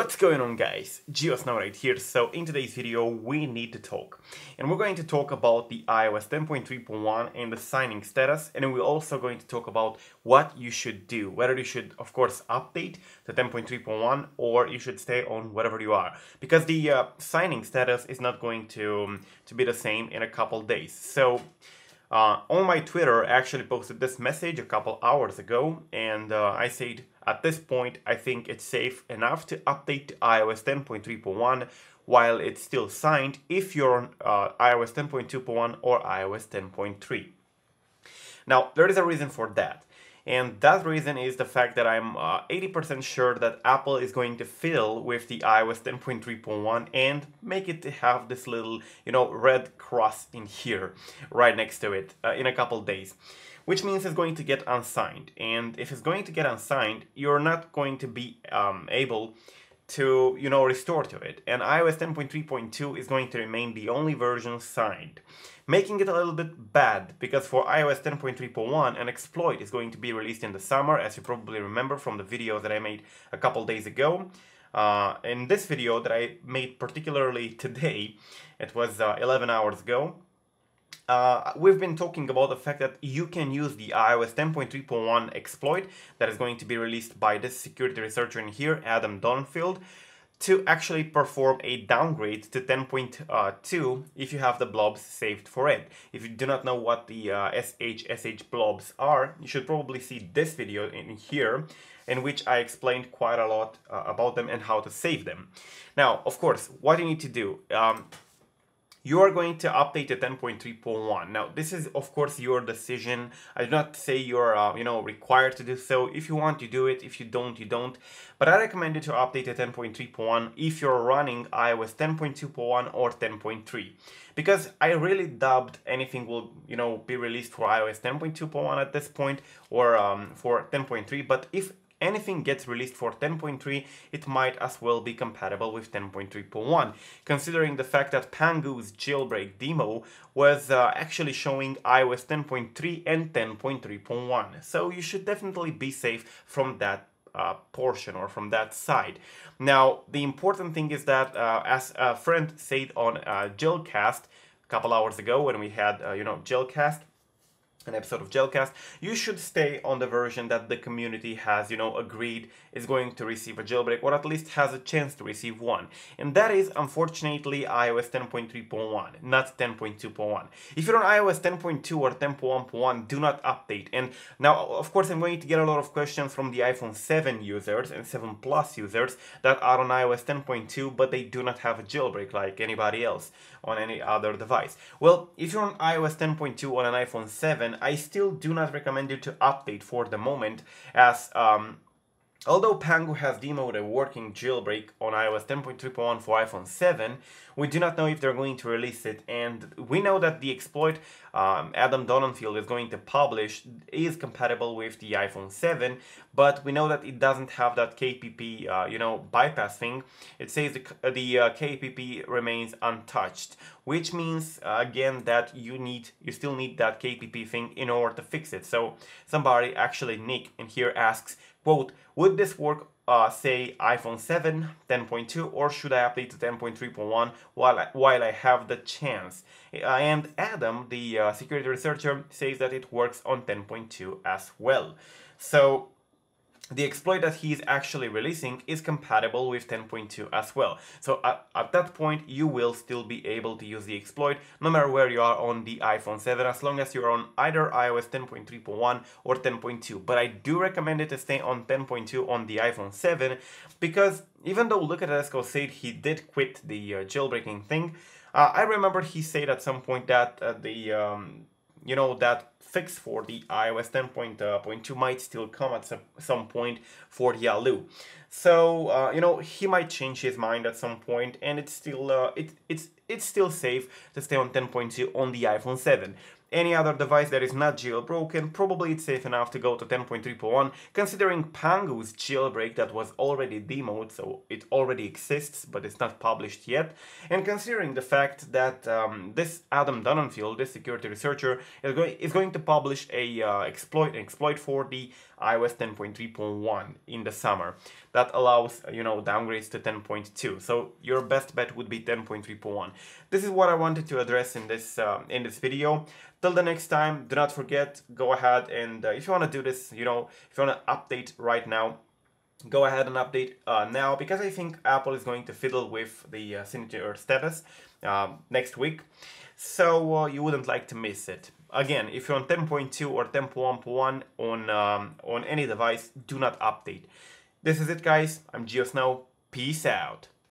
What's going on, guys? GeoSnow right here. So in today's video we need to talk, and we're going to talk about the iOS 10.3.1 and the signing status, and we're also going to talk about what you should do, whether you should of course update to 10.3.1 or you should stay on whatever you are, because the signing status is not going to be the same in a couple days. So on my Twitter, I actually posted this message a couple hours ago, and I said at this point I think it's safe enough to update to iOS 10.3.1 while it's still signed if you're on iOS 10.2.1 or iOS 10.3. Now, there is a reason for that. And that reason is the fact that I'm 80% sure that Apple is going to fiddle with the iOS 10.3.1 and make it to have this little, red cross in here, right next to it, in a couple days. Which means it's going to get unsigned. And if it's going to get unsigned, you're not going to be able to, restore to it. And iOS 10.3.2 is going to remain the only version signed, making it a little bit bad, because for iOS 10.3.1 an exploit is going to be released in the summer, as you probably remember from the video that I made a couple days ago. In this video that I made particularly today, it was 11 hours ago, we've been talking about the fact that you can use the iOS 10.3.1 exploit that is going to be released by this security researcher in here, Adam Donenfeld, to actually perform a downgrade to 10.2 if you have the blobs saved for it. If you do not know what the SH blobs are, you should probably see this video in here, in which I explained quite a lot about them and how to save them. Now, of course, what you need to do, you are going to update to 10.3.1. Now, this is, of course, your decision. I do not say you're, required to do so. If you want, you do it. If you don't, you don't. But I recommend you to update to 10.3.1 if you're running iOS 10.2.1 or 10.3. Because I really doubt anything will, be released for iOS 10.2.1 at this point, or for 10.3. But if anything gets released for 10.3, it might as well be compatible with 10.3.1, considering the fact that Pangu's jailbreak demo was actually showing iOS 10.3 and 10.3.1. So you should definitely be safe from that portion or from that side. Now, the important thing is that, as a friend said on Jailcast a couple hours ago when we had, Jailcast, an episode of Jailcast, you should stay on the version that the community has, agreed is going to receive a jailbreak, or at least has a chance to receive one. And that is, unfortunately, iOS 10.3.1, not 10.2.1. If you're on iOS 10.2 or 10.1.1, do not update. And now, of course, I'm going to get a lot of questions from the iPhone 7 users and 7 Plus users that are on iOS 10.2, but they do not have a jailbreak like anybody else on any other device. Well, if you're on iOS 10.2 on an iPhone 7, I still do not recommend you to update for the moment, as although Pangu has demoed a working jailbreak on iOS 10.3.1 for iPhone 7, we do not know if they're going to release it, and we know that the exploit Adam Donenfeld is going to publish is compatible with the iPhone 7, but we know that it doesn't have that KPP, bypass thing. It says the KPP remains untouched, which means, again, that you still need that KPP thing in order to fix it. So somebody, actually Nick in here, asks, quote, would this work, say, iPhone 7, 10.2, or should I update to 10.3.1 while I have the chance? And Adam, the security researcher, says that it works on 10.2 as well. So the exploit that he is actually releasing is compatible with 10.2 as well. So at that point, you will still be able to use the exploit no matter where you are on the iPhone 7, as long as you're on either iOS 10.3.1 or 10.2. But I do recommend it to stay on 10.2 on the iPhone 7, because even though Look at Esco said he did quit the jailbreaking thing, I remember he said at some point that that fix for the iOS 10.2 might still come at some point for Yalu. So, he might change his mind at some point, and it's still it's still safe to stay on 10.2 on the iPhone 7. Any other device that is not jailbroken, probably it's safe enough to go to 10.3.1, considering Pangu's jailbreak that was already demoed, so it already exists, but it's not published yet, and considering the fact that this Adam Donenfeld, this security researcher, is going to publish a exploit for the iOS 10.3.1 in the summer. That allows, you know, downgrades to 10.2. So your best bet would be 10.3.1. This is what I wanted to address in this video. Till the next time, do not forget, go ahead and if you want to do this, you know, if you want to update right now, go ahead and update now, because I think Apple is going to fiddle with the signature status next week, so you wouldn't like to miss it. Again, if you're on 10.2 or 10.1 on any device, do not update. This is it, guys. I'm GeoSnow. Peace out.